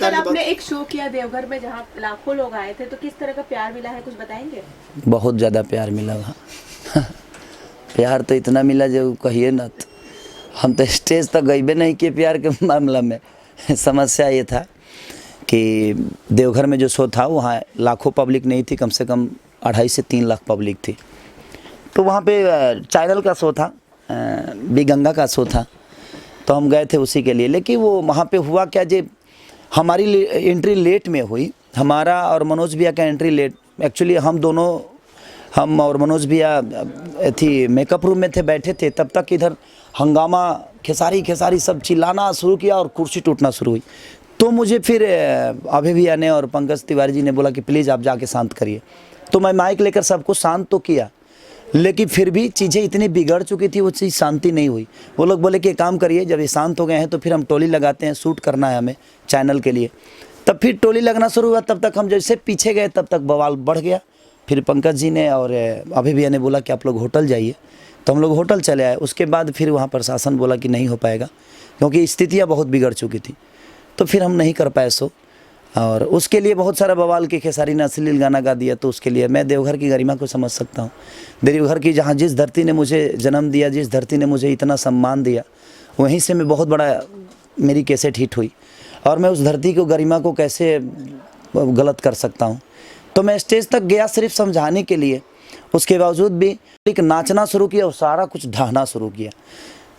कल आपने एक शो किया देवघर में जहाँ लाखों लोग आए थे, तो किस तरह का प्यार मिला है, कुछ बताएंगे? बहुत ज़्यादा प्यार मिला वहाँ। प्यार तो इतना मिला जो कहिए ना, तो हम तो स्टेज तक गए नहीं किए प्यार के मामला में। समस्या ये था कि देवघर में जो शो था वहाँ लाखों पब्लिक नहीं थी, कम से कम 2.5 से 3 लाख पब्लिक थी। तो वहाँ पे चैनल का शो था, बी गंगा का शो था, तो हम गए थे उसी के लिए। लेकिन वो वहाँ पे हुआ क्या, जे हमारी एंट्री लेट में हुई, हमारा और मनोज भैया का एंट्री लेट। एक्चुअली हम और मनोज भैया थी मेकअप रूम में थे, बैठे थे, तब तक इधर हंगामा, खेसारी सब चिल्लाना शुरू किया और कुर्सी टूटना शुरू हुई। तो मुझे फिर अभय भैया ने और पंकज तिवारी जी ने बोला कि प्लीज़ आप जाके शांत करिए। तो मैं माइक लेकर सबको शांत तो किया, लेकिन फिर भी चीज़ें इतनी बिगड़ चुकी थी, वो चीज़ शांति नहीं हुई। वो लोग बोले कि एक काम करिए, जब ये शांत हो गए हैं तो फिर हम टोली लगाते हैं, शूट करना है हमें चैनल के लिए। तब फिर टोली लगना शुरू हुआ, तब तक हम जैसे पीछे गए तब तक बवाल बढ़ गया। फिर पंकज जी ने और अभय भैया ने बोला कि आप लोग होटल जाइए, तो हम लोग होटल चले आए। उसके बाद फिर वहाँ प्रशासन बोला कि नहीं हो पाएगा, क्योंकि स्थितियाँ बहुत बिगड़ चुकी थी। तो फिर हम नहीं कर पाए शो, और उसके लिए बहुत सारा बवाल की खेसारी ने अश्लील गाना गा दिया। तो उसके लिए मैं देवघर की गरिमा को समझ सकता हूँ। देवघर की जहाँ जिस धरती ने मुझे जन्म दिया, जिस धरती ने मुझे इतना सम्मान दिया, वहीं से मैं बहुत बड़ा मेरी कैसेट हिट हुई, और मैं उस धरती को, गरिमा को कैसे गलत कर सकता हूँ। तो मैं स्टेज तक गया सिर्फ समझाने के लिए, उसके बावजूद भी एक नाचना शुरू किया और सारा कुछ ढाहना शुरू किया।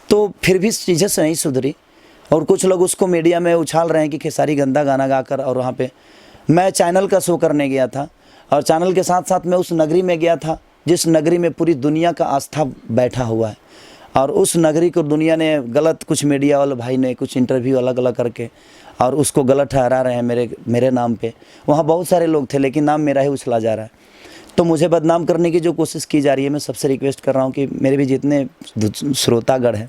तो फिर भी चीज़ें से नहीं सुधरी, और कुछ लोग उसको मीडिया में उछाल रहे हैं कि खेसारी गंदा गाना गाकर। और वहाँ पे मैं चैनल का शो करने गया था, और चैनल के साथ साथ मैं उस नगरी में गया था जिस नगरी में पूरी दुनिया का आस्था बैठा हुआ है, और उस नगरी को दुनिया ने गलत, कुछ मीडिया वाले भाई ने कुछ इंटरव्यू अलग अलग करके और उसको गलत ठहरा रहे हैं मेरे नाम पे। वहाँ बहुत सारे लोग थे, लेकिन नाम मेरा ही उछला जा रहा है। तो मुझे बदनाम करने की जो कोशिश की जा रही है, मैं सबसे रिक्वेस्ट कर रहा हूँ कि मेरे भी जितने श्रोतागण हैं,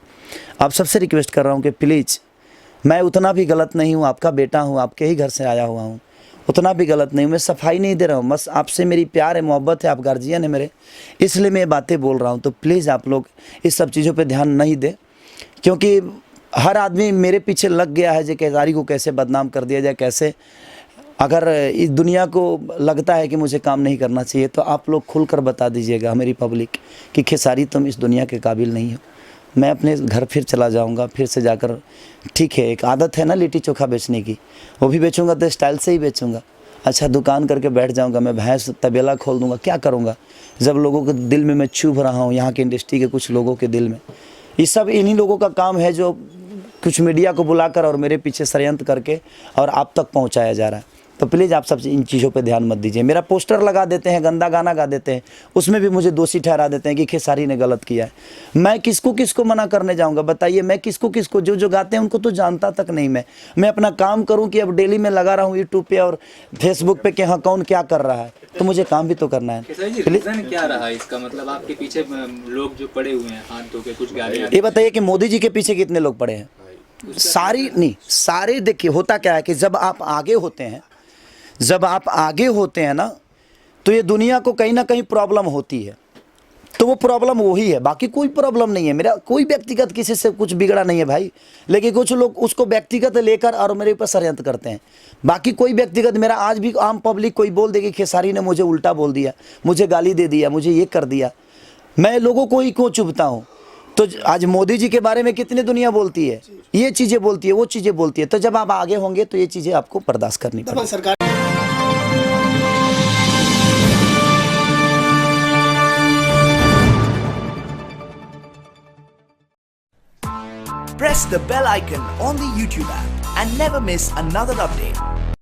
आप सबसे रिक्वेस्ट कर रहा हूँ कि प्लीज़, मैं उतना भी गलत नहीं हूँ, आपका बेटा हूँ, आपके ही घर से आया हुआ हूँ, उतना भी गलत नहीं हूँ। मैं सफाई नहीं दे रहा हूँ, बस आपसे मेरी प्यार है, मोहब्बत है, आप गार्जियन है मेरे, इसलिए मैं ये बातें बोल रहा हूँ। तो प्लीज़ आप लोग इस सब चीज़ों पे ध्यान नहीं दें, क्योंकि हर आदमी मेरे पीछे लग गया है जो खेसारी को कैसे बदनाम कर दिया जाए, कैसे। अगर इस दुनिया को लगता है कि मुझे काम नहीं करना चाहिए, तो आप लोग खुलकर बता दीजिएगा मेरी पब्लिक कि खेसारी तुम इस दुनिया के काबिल नहीं हो। मैं अपने घर फिर चला जाऊंगा, फिर से जाकर, ठीक है, एक आदत है ना लिट्टी चोखा बेचने की, वो भी बेचूंगा तो स्टाइल से ही बेचूंगा। अच्छा दुकान करके बैठ जाऊंगा, मैं भैंस तबेला खोल दूंगा, क्या करूंगा जब लोगों के दिल में मैं चुभ रहा हूँ, यहाँ के इंडस्ट्री के कुछ लोगों के दिल में। ये सब इन्हीं लोगों का काम है जो कुछ मीडिया को बुलाकर और मेरे पीछे षड्यंत्र करके और आप तक पहुँचाया जा रहा है। तो प्लीज़ आप सब इन चीज़ों पे ध्यान मत दीजिए। मेरा पोस्टर लगा देते हैं, गंदा गाना गा देते हैं, उसमें भी मुझे दोषी ठहरा देते हैं कि खेसारी ने गलत किया है। मैं किसको किसको मना करने जाऊंगा बताइए? मैं किसको किसको, जो गाते हैं उनको तो जानता तक नहीं। मैं अपना काम करूं कि अब डेली मैं लगा रहा हूं यूट्यूब पे और फेसबुक पे कि हाँ कौन क्या कर रहा है, तो मुझे काम भी तो करना है। रीजन क्या रहा इसका? मतलब आपके पीछे लोग जो पड़े हुए हैं हाथ धो के, कुछ गालियां, ये बताइए कि मोदी जी के पीछे कितने लोग पड़े हैं? सारे देखिए, होता क्या है कि जब आप आगे होते हैं ना, तो ये दुनिया को कहीं ना कहीं प्रॉब्लम होती है। तो वो प्रॉब्लम वही है, बाकी कोई प्रॉब्लम नहीं है। मेरा कोई व्यक्तिगत किसी से कुछ बिगड़ा नहीं है भाई, लेकिन कुछ लोग उसको व्यक्तिगत लेकर और मेरे ऊपर षड्यंत्र करते हैं। बाकी कोई व्यक्तिगत, मेरा आज भी आम पब्लिक कोई बोल देगी खेसारी ने मुझे उल्टा बोल दिया, मुझे गाली दे दिया, मुझे ये कर दिया, मैं लोगों को ही क्यों चुभता हूँ? तो आज मोदी जी के बारे में कितनी दुनिया बोलती है, ये चीज़ें बोलती है, वो चीज़ें बोलती है। तो जब आप आगे होंगे तो ये चीज़ें आपको बर्दाश्त करनी पड़ेगी। Press the bell icon on the YouTube app and never miss another update.